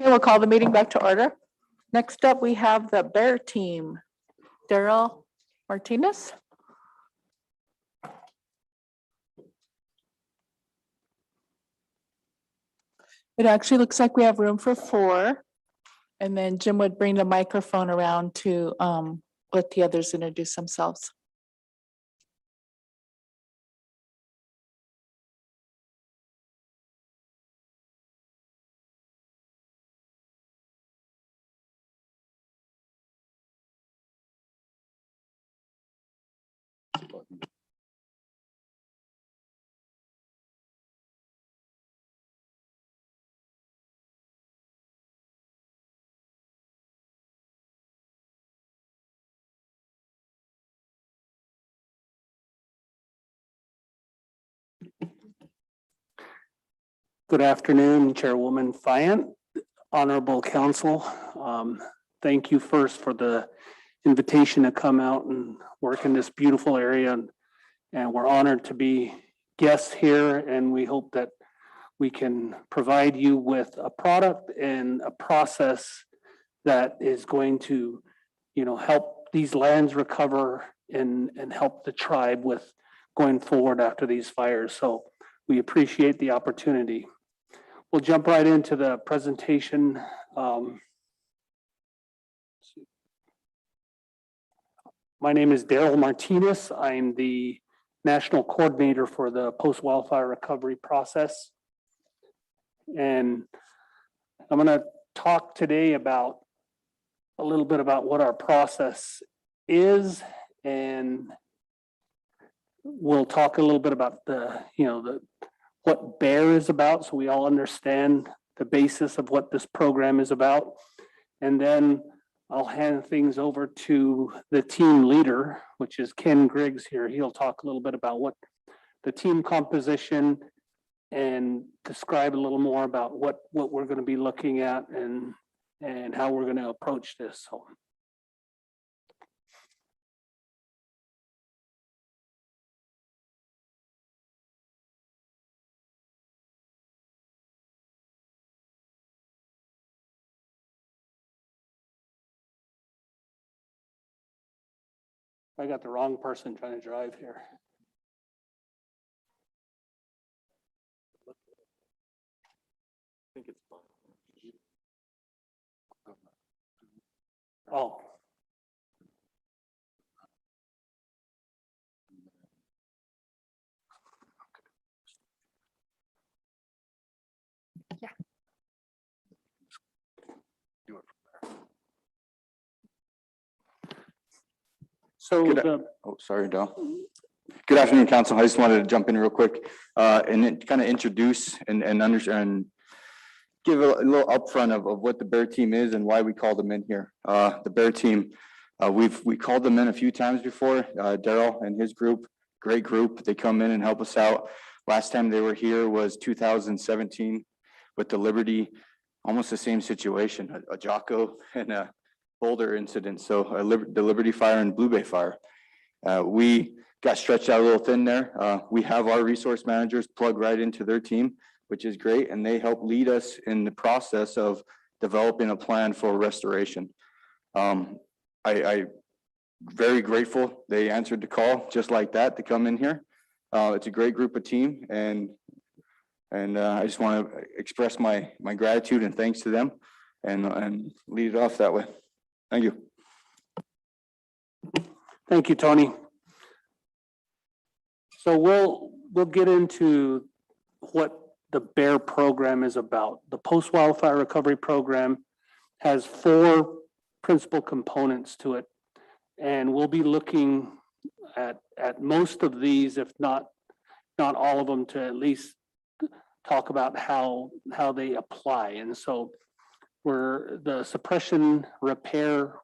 Okay, we'll call the meeting back to order. Next up, we have the BAER team. Daryl Martinez. It actually looks like we have room for 4. And then Jim would bring the microphone around to let the others introduce themselves. Good afternoon, Chairwoman Fayant, Honorable Council. Thank you first for the invitation to come out and work in this beautiful area. And we're honored to be guests here, and we hope that we can provide you with a product and a process that is going to, help these lands recover and help the tribe with going forward after these fires. So we appreciate the opportunity. We'll jump right into the presentation. My name is Daryl Martinez. I'm the National Coordinator for the Post-Wildfire Recovery Process. And I'm going to talk today about a little bit about what our process is, and we'll talk a little bit about what BAER is about, so we all understand the basis of what this program is about. And then I'll hand things over to the team leader, which is Ken Griggs here. He'll talk a little bit about what the team composition and describe a little more about what we're going to be looking at and how we're going to approach this. So. I got the wrong person trying to drive here. I think it's oh. Yeah. So sorry, Dal. Good afternoon, Council. I just wanted to jump in real quick and then kind of introduce and understand, give a little upfront of what the BAER team is and why we called them in here. The BAER team, we called them in a few times before. Daryl and his group, great group. They come in and help us out. Last time they were here was 2017 with the Liberty, almost the same situation, a Jocko and a Boulder incident. So the Liberty fire and Blue Bay fire. We got stretched out a little thin there. We have our resource managers plug right into their team, which is great. And they help lead us in the process of developing a plan for restoration. I very grateful they answered the call just like that to come in here. It's a great group of team, and I just want to express my gratitude and thanks to them and lead it off that way. Thank you. thank you, Tony. So we'll get into what the BAER program is about. The Post-Wildfire Recovery Program has 4 principal components to it, and we'll be looking at most of these, if not all of them, to at least talk about how they apply. And so the suppression repair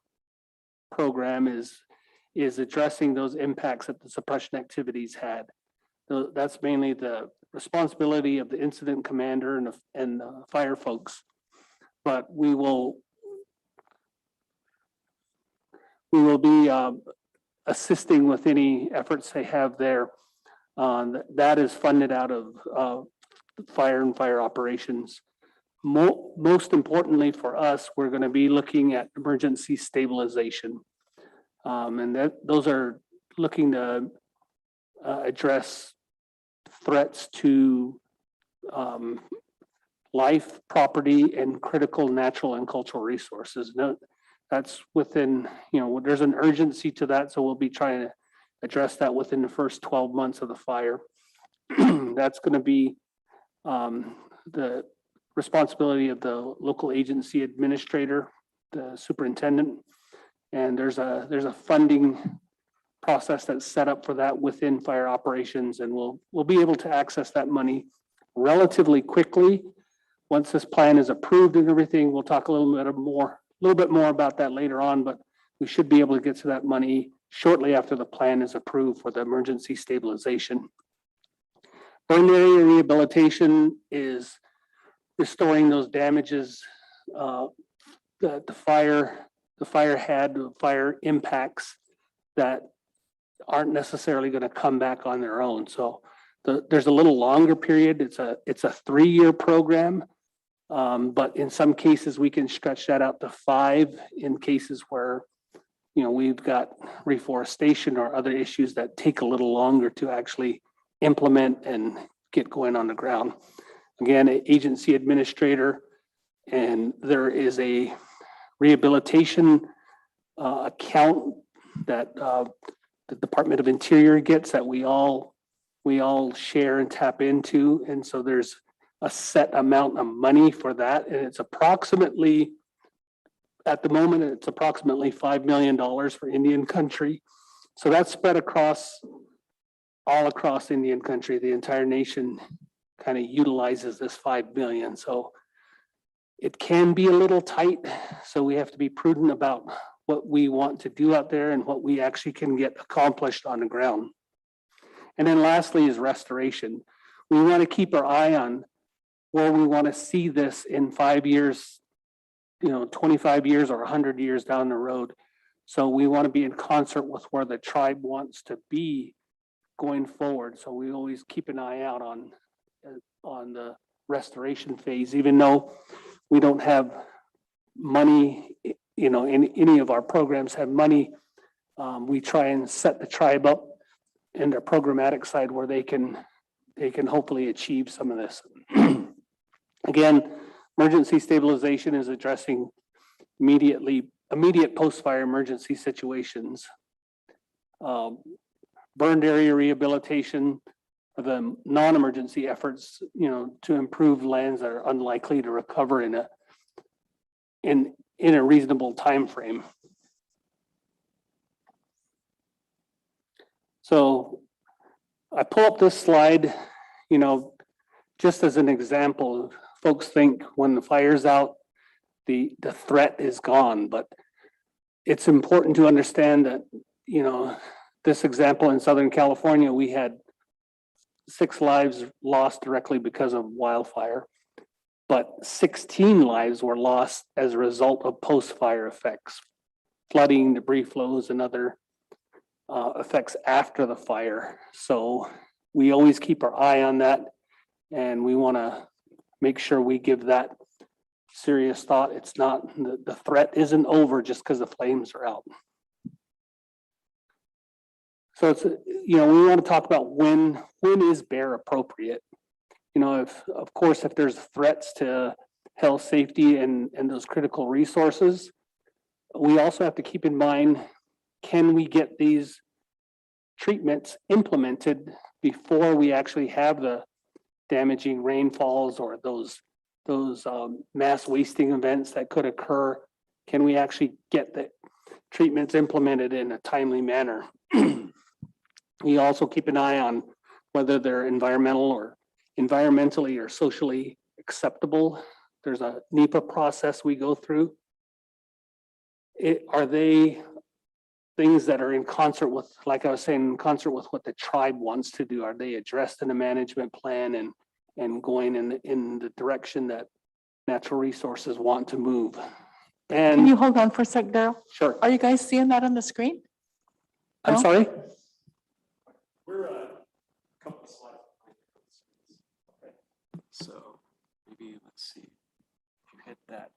program is addressing those impacts that the suppression activities had. That's mainly the responsibility of the incident commander and the fire folks. But we will be assisting with any efforts they have there. That is funded out of fire and fire operations most importantly for us, we're going to be looking at emergency stabilization. And those are looking to address threats to life, property, and critical natural and cultural resources. Now, that's within, there's an urgency to that, so we'll be trying to address that within the first 12 months of the fire. That's going to be the responsibility of the local agency administrator, the superintendent, and there's a funding process that's set up for that within fire operations, and we'll be able to access that money relatively quickly. Once this plan is approved and everything, we'll talk a little bit more about that later on, but we should be able to get to that money shortly after the plan is approved for the emergency stabilization. Burn area rehabilitation is restoring those damages that the fire impacts that aren't necessarily going to come back on their own. So there's a little longer period. It's a 3-year program, but in some cases we can stretch that out to 5 in cases where we've got reforestation or other issues that take a little longer to actually implement and get going on the ground. Again, agency administrator, and there is a rehabilitation account that the Department of Interior gets that we all share and tap into. And so there's a set amount of money for that. And it's approximately, at the moment, it's approximately $5 million for Indian country. So that's spread all across Indian country. The entire nation kind of utilizes this 5 million. So it can be a little tight. So we have to be prudent about what we want to do out there and what we actually can get accomplished on the ground. And then lastly is restoration. We want to keep our eye on where we want to see this in 5 years, 25 years or 100 years down the road. So we want to be in concert with where the tribe wants to be going forward. So we always keep an eye out on the restoration phase, even though we don't have money, in any of our programs have money. We try and set the tribe up in their programmatic side where they can hopefully achieve some of this. Again, emergency stabilization is addressing immediate post-fire emergency situations. Burned area rehabilitation, the non-emergency efforts, to improve lands that are unlikely to recover in a reasonable time frame. So I pull up this slide, just as an example. Folks think when the fire's out, the threat is gone, but it's important to understand that, this example in Southern California, we had 6 lives lost directly because of wildfire, but 16 lives were lost as a result of post-fire effects, flooding, debris flows, and other effects after the fire. So we always keep our eye on that, and we want to make sure we give that serious thought. It's not, the threat isn't over just because the flames are out. So it's, we want to talk about when is BAER appropriate? Of course, if there's threats to health, safety, and those critical resources, we also have to keep in mind, can we get these treatments implemented before we actually have the damaging rainfalls or those mass wasting events that could occur? Can we actually get the treatments implemented in a timely manner? We also keep an eye on whether they're environmentally or socially acceptable. There's a NEPA process we go through. Are they things that are in concert with, like I was saying, in concert with what the tribe wants to do? Are they addressed in a management plan and going in the direction that natural resources want to move? And Can you hold on for a sec, Daryl? sure. Are you guys seeing that on the screen? I'm No? sorry? We're a couple slides. Okay. So maybe let's see. hit that.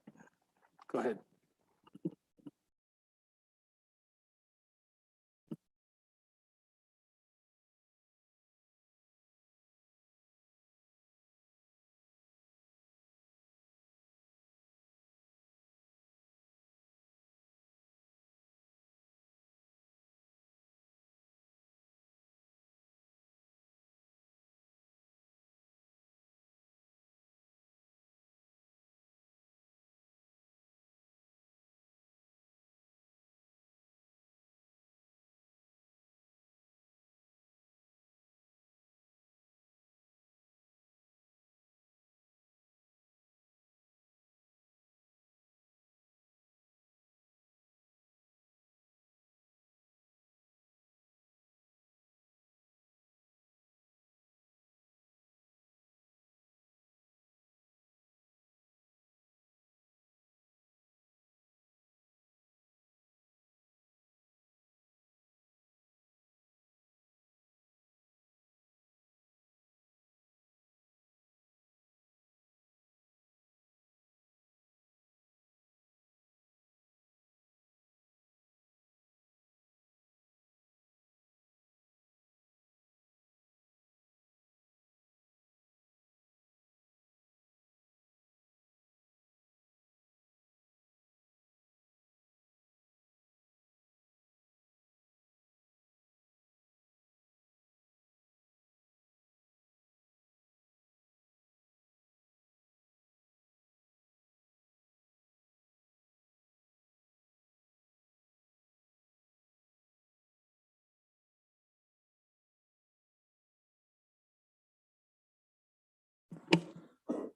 Go ahead.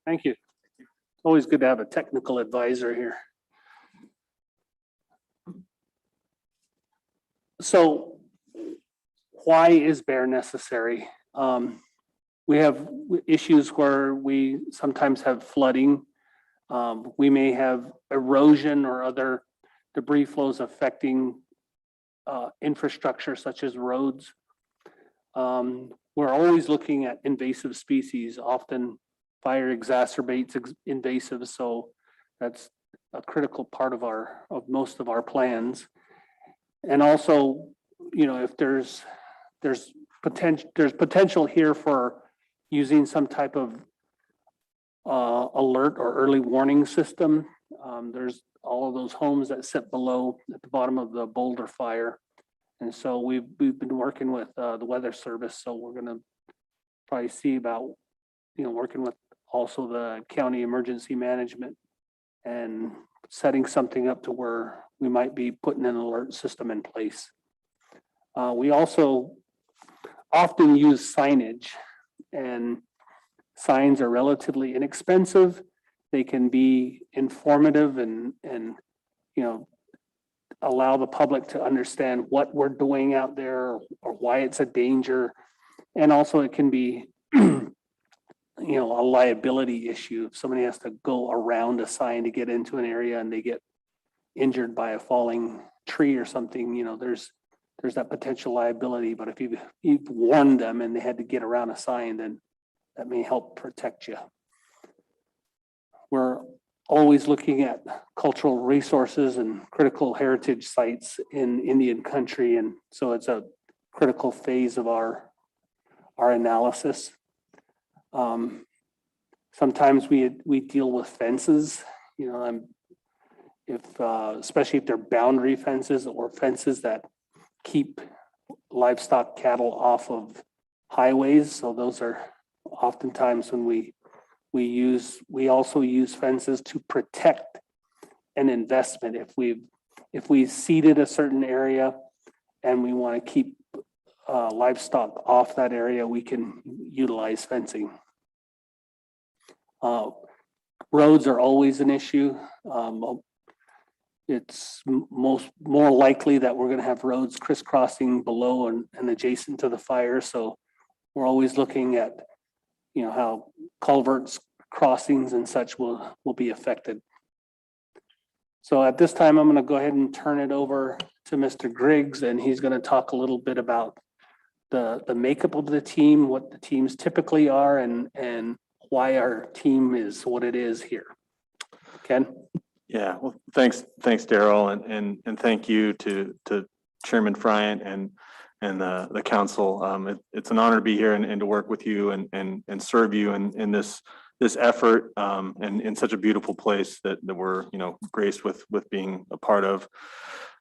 Thank you. Always good to have a technical advisor here. So why is BAER necessary? We have issues where we sometimes have flooding. We may have erosion or other debris flows affecting infrastructure such as roads. We're always looking at invasive species. Often fire exacerbates invasives, so that's a critical part of most of our plans. And also, you know, if there's potential here for using some type of alert or early warning system. There's all of those homes that sit below at the bottom of the boulder fire. And so we've been working with the Weather Service, so we're gonna probably see about, you know, working with also the county emergency management and setting something up to where we might be putting an alert system in place. We also often use signage, and signs are relatively inexpensive. They can be informative and you know, allow the public to understand what we're doing out there or why it's a danger. And also it can be, you know, a liability issue. If somebody has to go around a sign to get into an area and they get injured by a falling tree or something, you know, there's that potential liability. But if you've warned them and they had to get around a sign, then that may help protect you. We're always looking at cultural resources and critical heritage sites in Indian country. And so it's a critical phase of our analysis. Sometimes we deal with fences, you know, especially if they're boundary fences or fences that keep livestock cattle off of highways. So those are oftentimes when we also use fences to protect an investment. If we seeded a certain area and we want to keep livestock off that area, we can utilize fencing. Roads are always an issue. It's more likely that we're going to have roads crisscrossing below and adjacent to the fire. So we're always looking at, you know, how culverts, crossings and such will be affected. So at this time, I'm going to go ahead and turn it over to Mr. Griggs, and he's going to talk a little bit about the makeup of the team, what the teams typically are, and why our team is what it is here. Ken? Yeah, well, thanks, Daryl, and thank you to Chairman Bryant and the council. It's an honor to be here and to work with you and serve you in this effort and in such a beautiful place that we're, graced with being a part of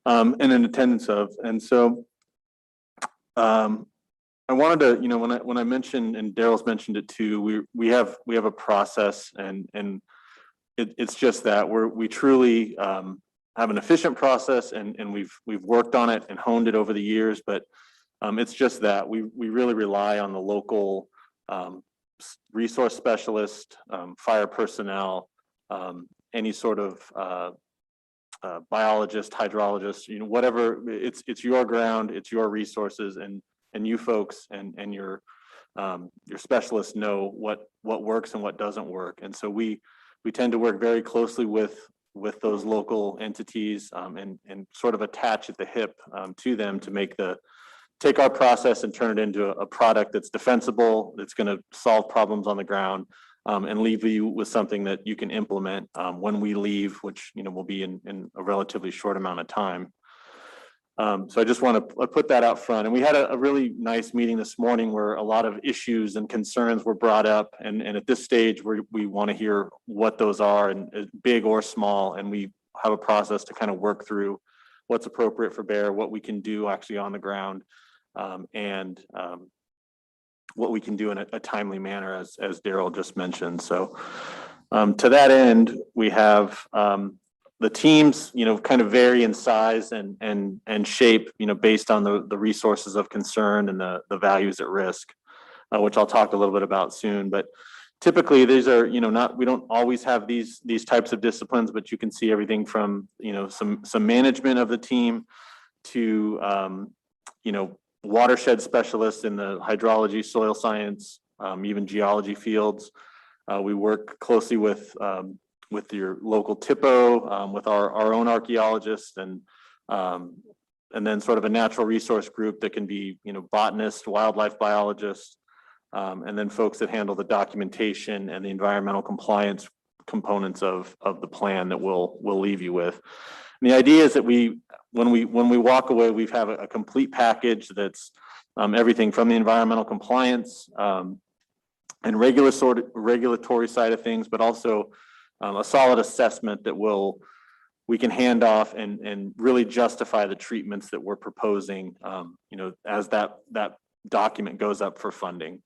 and in attendance of. And so I wanted to, when I mentioned, and Daryl's mentioned it too, we have a process and it's just that we truly have an efficient process and we've worked on it and honed it over the years, but it's just that we really rely on the local resource specialist, fire personnel, any sort of biologist, hydrologist, whatever. It's your ground, it's your resources, and you folks and your specialists know what works and what doesn't work, and so we tend to work very closely with those local entities and sort of attach at the hip to them to take our process and turn it into a product that's defensible, that's going to solve problems on the ground, and leave you with something that you can implement when we leave, which will be in a relatively short amount of time. So I just want to put that out front. And we had a really nice meeting this morning where a lot of issues and concerns were brought up. And at this stage, we want to hear what those are, and big or small. And we have a process to kind of work through what's appropriate for BAER, what we can do actually on the ground, and what we can do in a timely manner, as Daryl just mentioned. So to that end, we have the teams, kind of vary in size and shape, based on the resources of concern and the values at risk, which I'll talk a little bit about soon. But typically these are, we don't always have these types of disciplines, but you can see everything from, some management of the team to, watershed specialists in the hydrology, soil science, even geology fields. We work closely with your local TIPO, with our own archaeologists, and then sort of a natural resource group that can be, botanists, wildlife biologists, and then folks that handle the documentation and the environmental compliance components of the plan that we'll leave you with. And the idea is that when we walk away, we have a complete package that's everything from the environmental compliance and regulatory side of things, but also a solid assessment that we can hand off and really justify the treatments that we're proposing, as that document goes up for funding.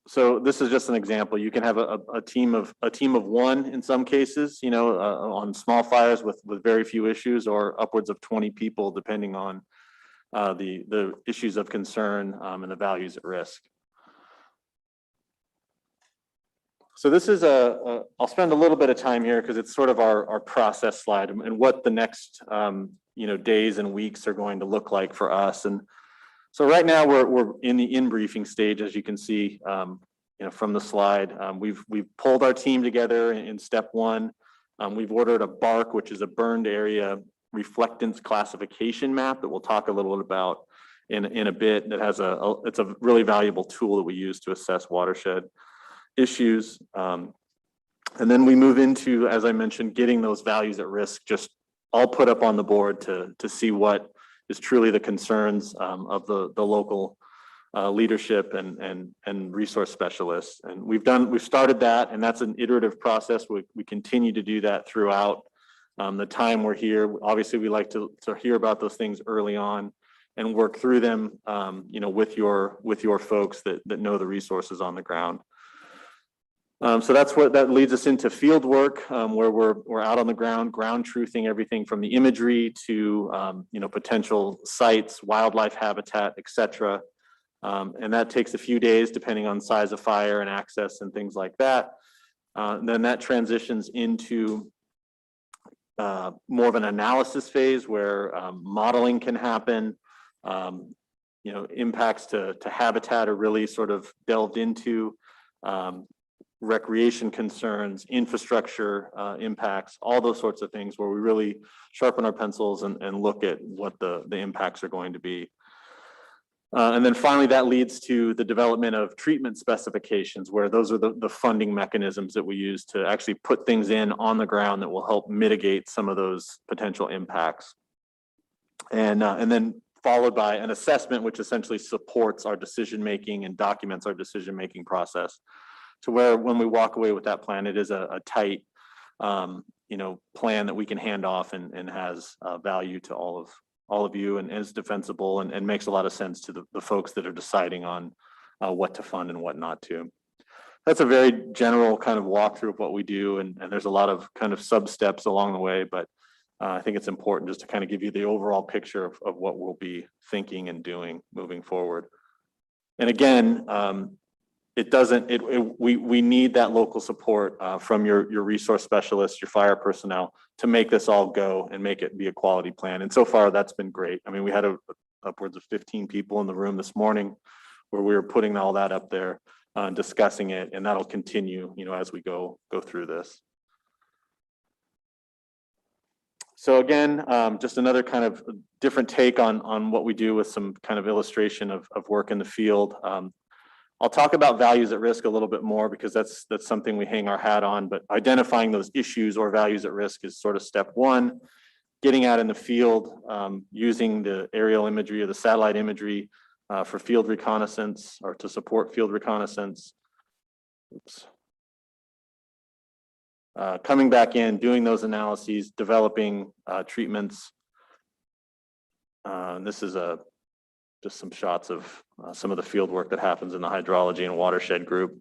So this is just an example. You can have a team of one in some cases, on small fires with very few issues, or upwards of 20 people, depending on the issues of concern and the values at risk. So this is I'll spend a little bit of time here because it's sort of our process slide and what the next days and weeks are going to look like for us. And so right now we're in the briefing stage, as you can see, from the slide. We've pulled our team together in step one. We've ordered a BARC, which is a burned area reflectance classification map that we'll talk a little bit about in a bit. That has it's a really valuable tool that we use to assess watershed issues. And then we move into, as I mentioned, getting those values at risk just all put up on the board to see what is truly the concerns of the local leadership and resource specialists. And we've started that, and that's an iterative process. We continue to do that throughout the time we're here. Obviously, we like to hear about those things early on and work through them, with your folks that know the resources on the ground. So that leads us into field work, where we're out on the ground truthing everything from the imagery to potential sites, wildlife habitat, etc. And that takes a few days depending on size of fire and access and things like that. Then that transitions into more of an analysis phase where modeling can happen. Impacts to habitat are really sort of delved into. Recreation concerns, infrastructure impacts, all those sorts of things where we really sharpen our pencils and look at what the impacts are going to be. And then finally, that leads to the development of treatment specifications, where those are the funding mechanisms that we use to actually put things in on the ground that will help mitigate some of those potential impacts. And then followed by an assessment, which essentially supports our decision-making and documents our decision-making process. To where when we walk away with that plan, it is a tight, plan that we can hand off and has value to all of you, and is defensible and makes a lot of sense to the folks that are deciding on what to fund and what not to. That's a very general kind of walkthrough of what we do, and there's a lot of kind of sub steps along the way, but I think it's important just to kind of give you the overall picture of what we'll be thinking and doing moving forward. And again, we need that local support from your resource specialists, your fire personnel, to make this all go and make it be a quality plan. And so far, that's been great. I mean, we had upwards of 15 people in the room this morning where we were putting all that up there, discussing it, and that'll continue, as we go through this. So again, just another kind of different take on what we do with some kind of illustration of work in the field. I'll talk about values at risk a little bit more because that's something we hang our hat on, but identifying those issues or values at risk is sort of step one. Getting out in the field, using the aerial imagery or the satellite imagery for field reconnaissance or to support field reconnaissance. Oops. Coming back in, doing those analyses, developing treatments. This is just some shots of some of the field work that happens in the hydrology and watershed group.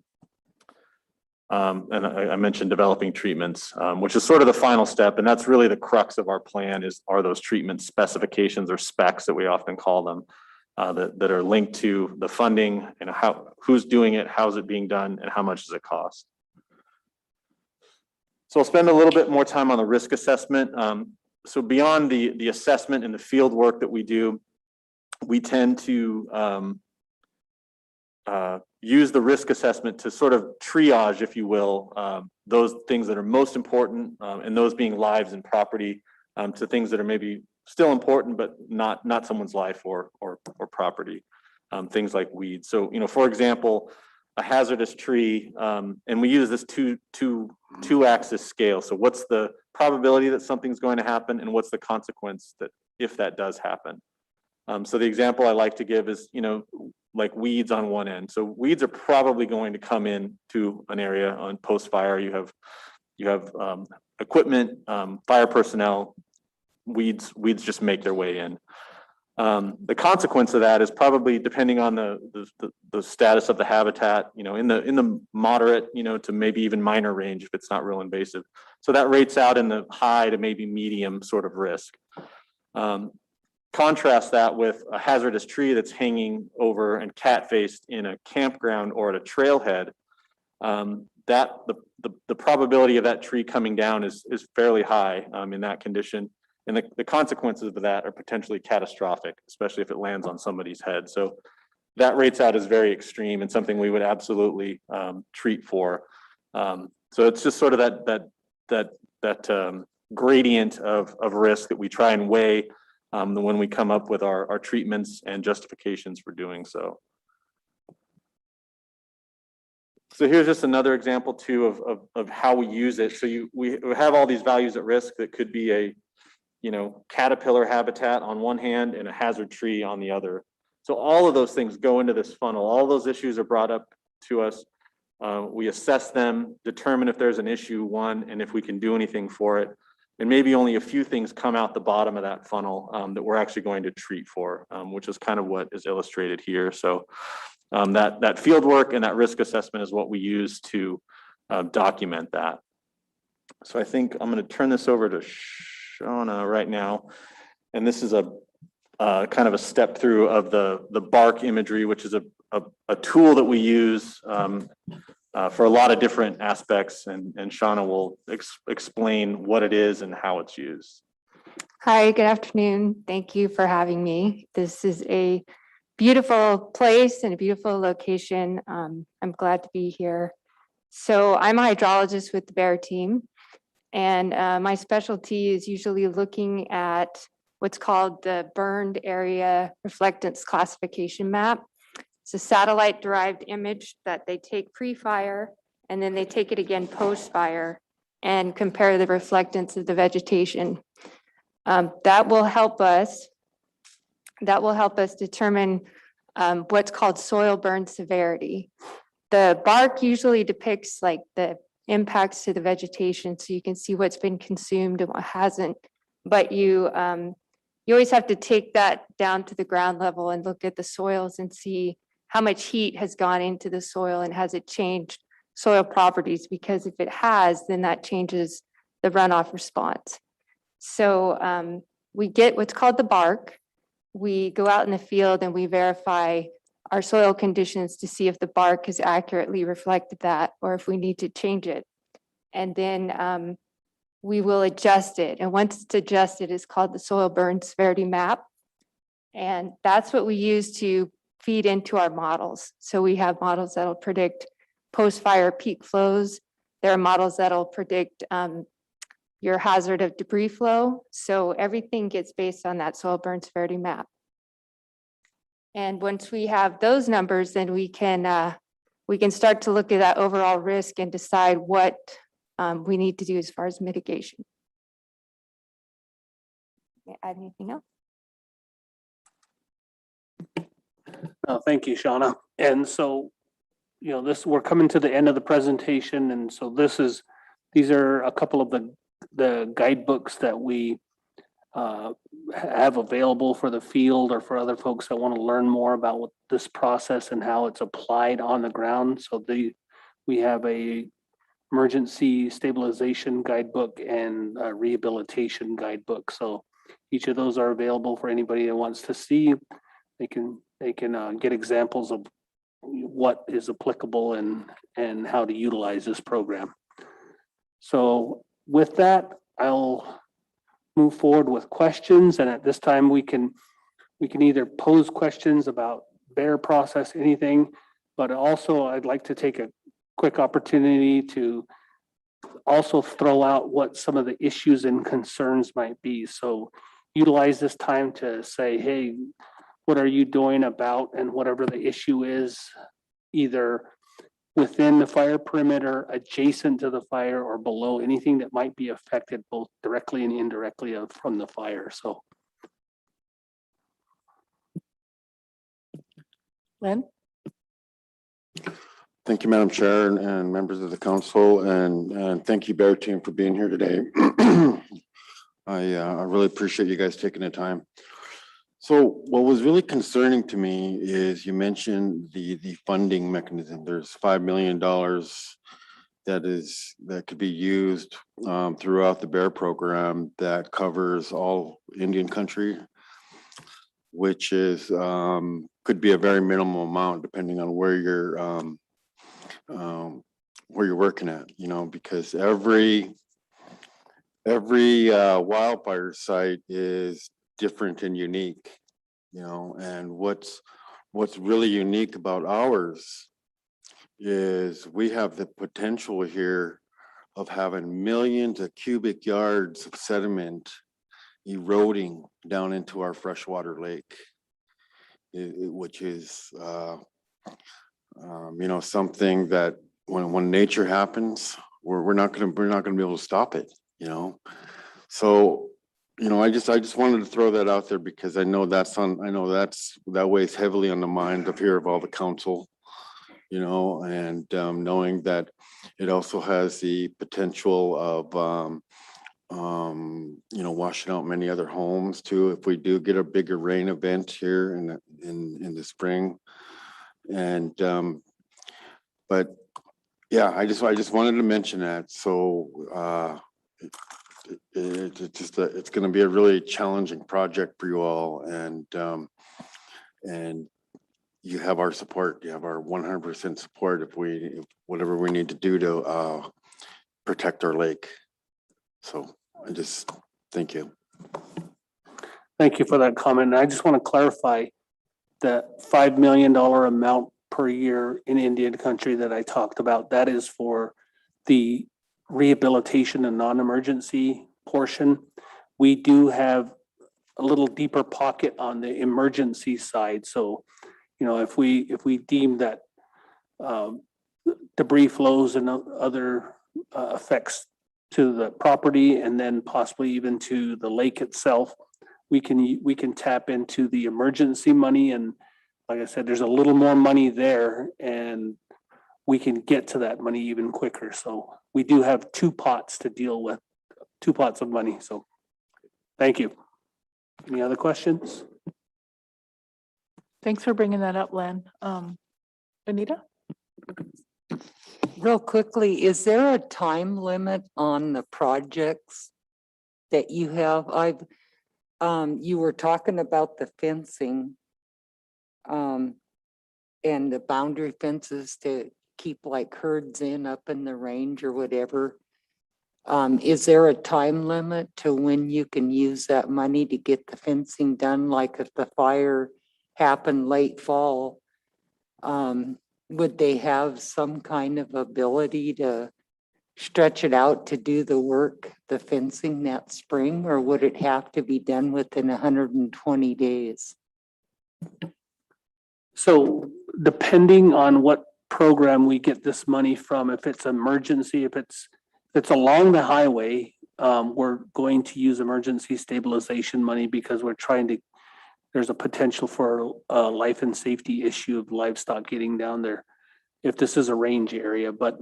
And I mentioned developing treatments, which is sort of the final step. And that's really the crux of our plan are those treatment specifications or specs that we often call them, that are linked to the funding and who's doing it, how's it being done, and how much does it cost. So I'll spend a little bit more time on the risk assessment. So beyond the assessment and the field work that we do, we tend to use the risk assessment to sort of triage, if you will, those things that are most important, and those being lives and property, to things that are maybe still important, but not someone's life or property, things like weeds. So, for example, a hazardous tree, and we use this two-axis scale. So what's the probability that something's going to happen, and what's the consequence that if that does happen? So the example I like to give is, like weeds on one end. So weeds are probably going to come in to an area on post-fire. You have equipment, fire personnel. Weeds just make their way in. The consequence of that is probably, depending on the status of the habitat, in the moderate, to maybe even minor range if it's not real invasive. So that rates out in the high to maybe medium sort of risk. Contrast that with a hazardous tree that's hanging over and cat-faced in a campground or at a trailhead. The probability of that tree coming down is fairly high in that condition. And the consequences of that are potentially catastrophic, especially if it lands on somebody's head. So that rates out as very extreme and something we would absolutely treat for. So it's just sort of that gradient of risk that we try and weigh when we come up with our treatments and justifications for doing so. So here's just another example too of how we use it. So we have all these values at risk that could be a caterpillar habitat on one hand and a hazard tree on the other. So all of those things go into this funnel. All those issues are brought up to us. We assess them, determine if there's an issue, and if we can do anything for it. And maybe only a few things come out the bottom of that funnel that we're actually going to treat for, which is kind of what is illustrated here. So that field work and that risk assessment is what we use to document that. So I think I'm going to turn this over to Shauna right now. And this is a kind of a step through of the bark imagery, which is a tool that we use for a lot of different aspects, and Shauna will explain what it is and how it's used. Hi, good afternoon. Thank you for having me. This is a beautiful place and a beautiful location. I'm glad to be here. So I'm a hydrologist with the BAER team, and my specialty is usually looking at what's called the burned area reflectance classification map. It's a satellite derived image that they take pre-fire and then they take it again post-fire and compare the reflectance of the vegetation. That will help us determine what's called soil burn severity. The bark usually depicts like the impacts to the vegetation, so you can see what's been consumed and what hasn't. But you always have to take that down to the ground level and look at the soils and see how much heat has gone into the soil and has it changed soil properties, because if it has, then that changes the runoff response. So we get what's called the bark. We go out in the field and we verify our soil conditions to see if the bark has accurately reflected that or if we need to change it. And then we will adjust it. And once it's adjusted, it's called the soil burn severity map. And that's what we use to feed into our models. So we have models that'll predict post-fire peak flows. There are models that'll predict your hazard of debris flow. So everything gets based on that soil burn severity map. And once we have those numbers, then we can start to look at that overall risk and decide what we need to do as far as mitigation. May I add anything else? Thank you, Shauna. And so, you know, we're coming to the end of the presentation. And so these are a couple of the guidebooks that we have available for the field or for other folks that want to learn more about what this process and how it's applied on the ground. So we have a emergency stabilization guidebook and a rehabilitation guidebook. So each of those are available for anybody that wants to see. They can get examples of what is applicable and how to utilize this program. So with that, I'll move forward with questions. And at this time, we can either pose questions about BAER process, anything, but also I'd like to take a quick opportunity to also throw out what some of the issues and concerns might be. So utilize this time to say, hey, what are you doing about, and whatever the issue is, either within the fire perimeter, adjacent to the fire, or below, anything that might be affected both directly and indirectly from the fire. So Lynn? Thank you, Madam Chair and members of the council, and thank you, BAER team, for being here today. I really appreciate you guys taking the time. So what was really concerning to me is you mentioned the funding mechanism. There's $5 million that could be used throughout the BAER program that covers all Indian country, which is could be a very minimal amount depending on where you're working at, you know, because every wildfire site is different and unique, you know, and what's really unique about ours is we have the potential here of having millions of cubic yards of sediment eroding down into our freshwater lake, which is you know, something that when nature happens, we're not gonna be able to stop it, you know. So, you know, I just wanted to throw that out there because I know that weighs heavily on the mind of all the council, you know, and knowing that it also has the potential of you know, washing out many other homes too if we do get a bigger rain event here in the spring. And but yeah, I just wanted to mention that. So it's going to be a really challenging project for you all, and you have our support. You have our 100% support if whatever we need to do to protect our lake. So I just thank you. thank you for that comment. And I just want to clarify that $5 million amount per year in Indian country that I talked about, that is for the rehabilitation and non-emergency portion. We do have a little deeper pocket on the emergency side. So, you know, if we deem that debris flows and other effects to the property and then possibly even to the lake itself, we can tap into the emergency money. And like I said, there's a little more money there and we can get to that money even quicker. So we do have two pots to deal with, two pots of money. So thank you. Any other questions? Thanks for bringing that up, Len. Anita? Real quickly, is there a time limit on the projects that you have? You were talking about the fencing and the boundary fences to keep like herds up in the range or whatever. Is there a time limit to when you can use that money to get the fencing done? Like if the fire happened late fall, would they have some kind of ability to stretch it out to do the work, the fencing that spring, or would it have to be done within 120 days? So depending on what program we get this money from, if it's emergency, if it's along the highway, we're going to use emergency stabilization money because we're trying to, there's a potential for a life and safety issue of livestock getting down there if this is a range area. But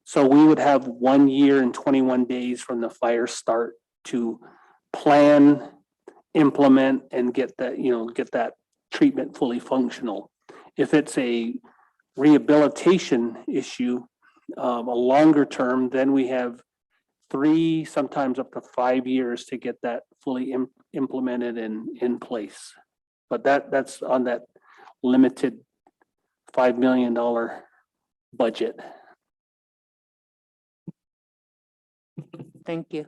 so we would have 1 year and 21 days from the fire start to plan, implement, and get that, get that treatment fully functional. If it's a rehabilitation issue, a longer term, then we have 3, sometimes up to 5 years to get that fully implemented and in place. But that's on that limited $5 million budget. Thank you.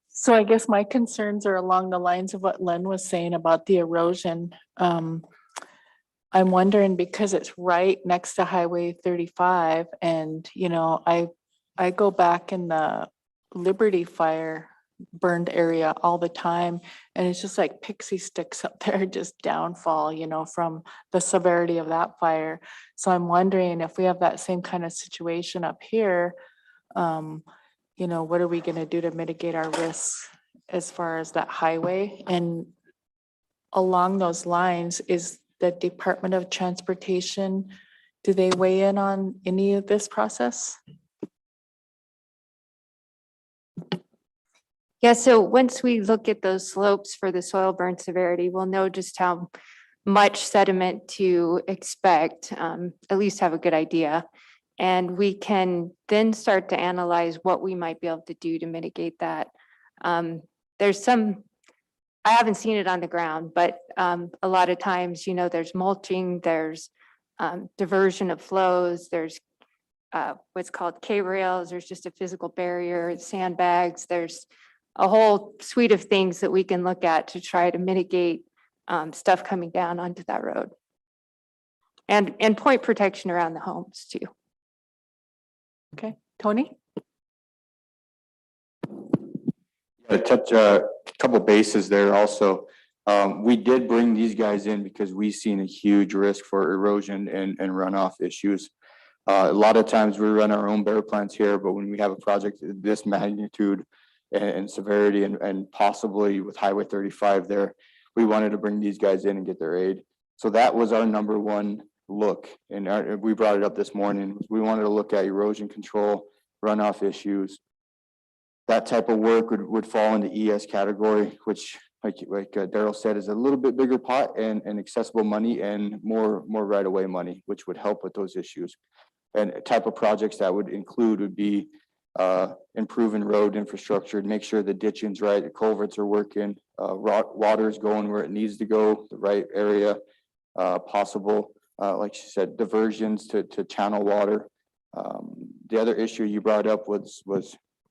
So I guess my concerns are along the lines of what Len was saying about the erosion. I'm wondering because it's right next to Highway 35 and, I go back in the Liberty Fire burned area all the time and it's just like pixie sticks up there, just downfall, from the severity of that fire. So I'm wondering if we have that same kind of situation up here, what are we going to do to mitigate our risks as far as that highway? And along those lines, is the Department of Transportation, do they weigh in on any of this process? Yeah, so once we look at those slopes for the soil burn severity, we'll know just how much sediment to expect, at least have a good idea. And we can then start to analyze what we might be able to do to mitigate that. There's some, I haven't seen it on the ground, but a lot of times, there's mulching, there's diversion of flows, there's what's called K-rails, there's just a physical barrier, sandbags, there's a whole suite of things that we can look at to try to mitigate stuff coming down onto that road. And point protection around the homes too. Okay, Tony? To touch a couple bases there also. We did bring these guys in because we've seen a huge risk for erosion and runoff issues. A lot of times we run our own BAER plants here, but when we have a project this magnitude and severity and possibly with Highway 35 there, we wanted to bring these guys in and get their aid. So that was our number one look. And we brought it up this morning. We wanted to look at erosion control, runoff issues. That type of work would fall in the ES category, which like Daryl said, is a little bit bigger pot and accessible money and more right away money, which would help with those issues. And type of projects that would include would be improving road infrastructure, make sure the ditching's right, the culverts are working, water is going where it needs to go, the right area, possible, like she said, diversions to channel water. The other issue you brought up was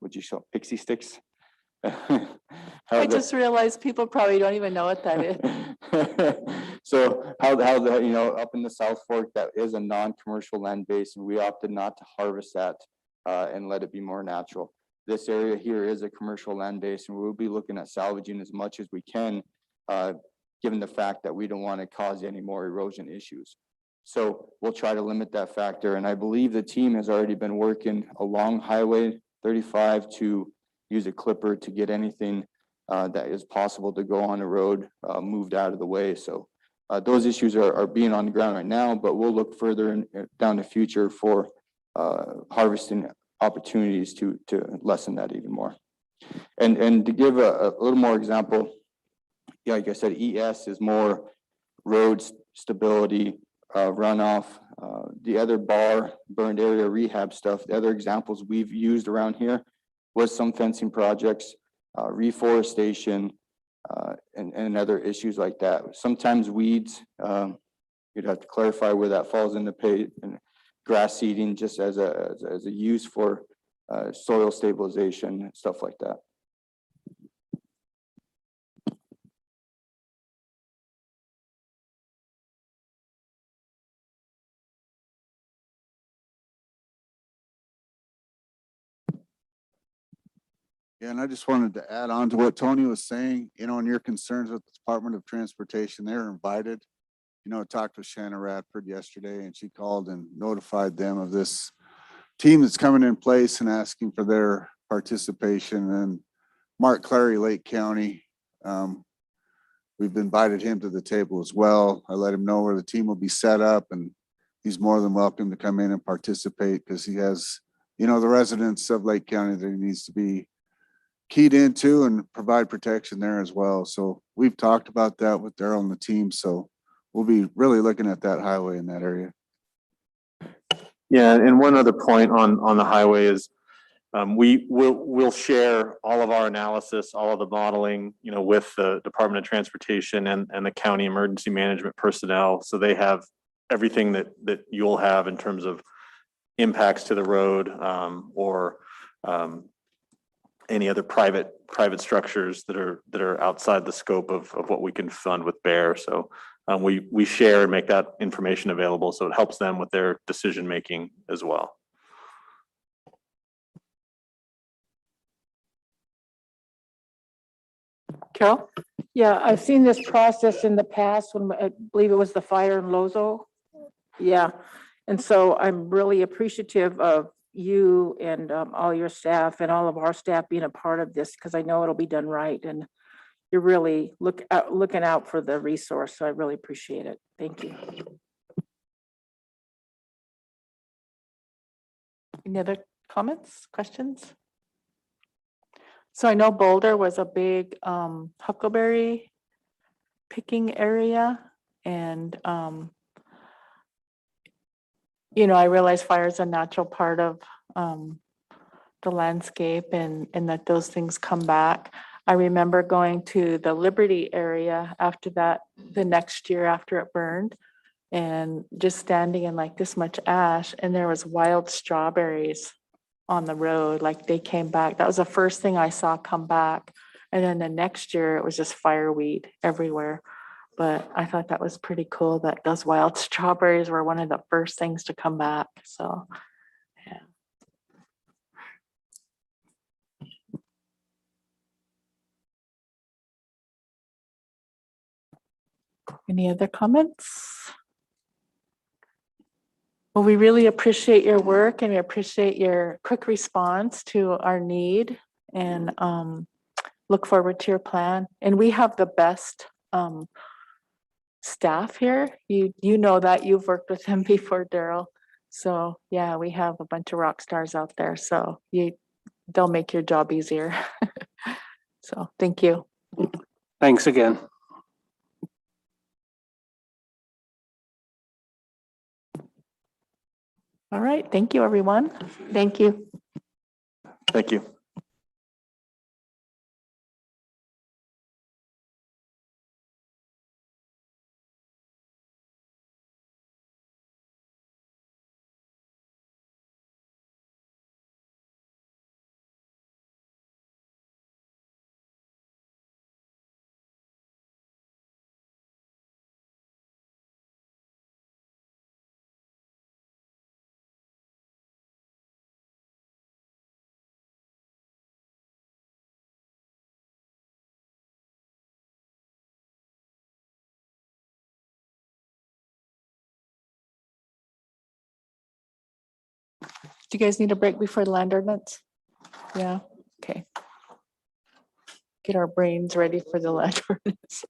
would you show pixie sticks? I just realized people probably don't even know what that is. So how the, up in the South Fork, that is a non-commercial land base, and we opted not to harvest that and let it be more natural. this area here is a commercial land base, and we'll be looking at salvaging as much as we can, given the fact that we don't want to cause any more erosion issues. So we'll try to limit that factor, and I believe the team has already been working along Highway 35 to use a clipper to get anything that is possible to go on the road moved out of the way. So those issues are being on the ground right now, but we'll look further down the future for harvesting opportunities to lessen that even more. And to give a little more example, yeah, like I said, ES is more road stability, runoff. The other BAER, burned area rehab stuff, the other examples we've used around here was some fencing projects, reforestation, and other issues like that. Sometimes weeds, you'd have to clarify where that falls into pay, and grass seeding just as a use for soil stabilization and stuff like that. Yeah, and I just wanted to add on to what Tony was saying, you know, and your concerns with the Department of Transportation, they're invited. You know, I talked with Shanna Radford yesterday and she called and notified them of this team that's coming in place and asking for their participation. And Mark Clary, Lake County, we've invited him to the table as well. I let him know where the team will be set up, and he's more than welcome to come in and participate because he has, you know, the residents of Lake County that he needs to be keyed into and provide protection there as well. So we've talked about that with Daryl and the team. So we'll be really looking at that highway in that area. Yeah, and one other point on the highway is we'll share all of our analysis, all of the modeling, you know, with the Department of Transportation and the county emergency management personnel. So they have everything that you'll have in terms of impacts to the road, or any other private structures that are outside the scope of what we can fund with BAER. So we share and make that information available, so it helps them with their decision making as well. Carol? Yeah, I've seen this process in the past when I believe it was the fire in Lozo. Yeah, and so I'm really appreciative of you and all your staff and all of our staff being a part of this, because I know it'll be done right, and you're really looking out for the resource. So I really appreciate it. Thank you. Any other comments, questions? So I know Boulder was a big huckleberry picking area, and you know, I realize fire is a natural part of the landscape, and that those things come back. I remember going to the Liberty area after that, the next year after it burned, and just standing in like this much ash, and there was wild strawberries on the road. Like they came back. That was the first thing I saw come back. And then the next year it was just fireweed everywhere. But I thought that was pretty cool that those wild strawberries were one of the first things to come back. So, yeah. Any other comments? Well, we really appreciate your work, and we appreciate your quick response to our need, and look forward to your plan. And we have the best staff here. You know that, you've worked with them before, Daryl. So yeah, we have a bunch of rock stars out there. So they'll make your job easier. So thank you. Thanks again. All right, thank you, everyone. Thank you. Thank you. Do you guys need a break before the land ordinance? Yeah, okay. Get our brains ready for the land ordinance.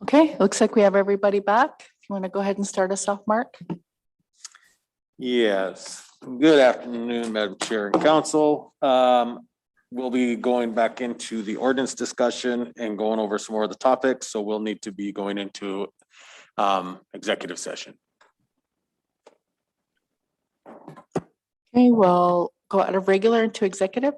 Okay, looks like we have everybody back. If you want to go ahead and start us off, Mark. Yes, good afternoon, Madam Chair and Council. We'll be going back into the ordinance discussion and going over some more of the topics, so we'll need to be going into executive session. Okay, we'll go out of regular into executive.